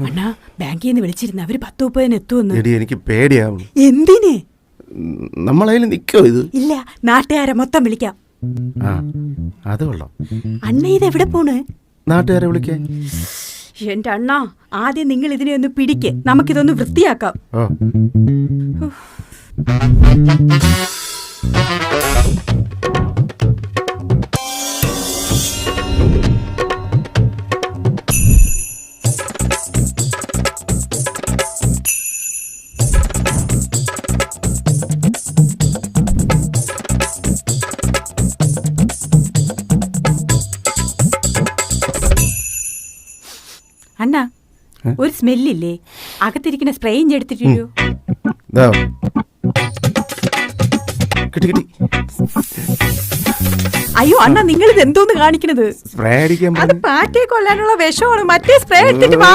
അണ്ണാ ബാങ്കിൽ നിന്ന് വിളിച്ചിരുന്ന അവര് 10-30 എത്തുമെന്ന്. എടി എനിക്ക് പേടിയാവും. എന്തിന്? നമ്മളതിൽ നിക്കോ ഇത്? ഇല്ല, നാട്ടുകാരെ മൊത്തം വിളിക്കാം. ആ അത് കൊള്ളാം. അണ്ണ ഇത് എവിടെ പോണ്? നാട്ടുകാരെ വിളിക്കാൻ. എന്റെ അണ്ണ, ആദ്യം നിങ്ങൾ ഇതിനെ ഒന്ന് പിടിക്ക്, നമുക്കിതൊന്ന് വൃത്തിയാക്കാം. ഓ അണ്ണാ, ഒരു സ്മെല്ലില്ലേ? അകത്തിരിക്കുന്ന സ്പ്രേയും എടുത്തിട്ടില്ലയോ? അയ്യോ അണ്ണാ, നിങ്ങൾ ഇത് എന്തോന്ന് കാണിക്കണത്? സ്പ്രേ അടിക്കാൻ അത് പാറ്റയെ കൊല്ലാനുള്ള വിഷമാണ്. മറ്റേ സ്പ്രേ എടുത്തിട്ട് വാ.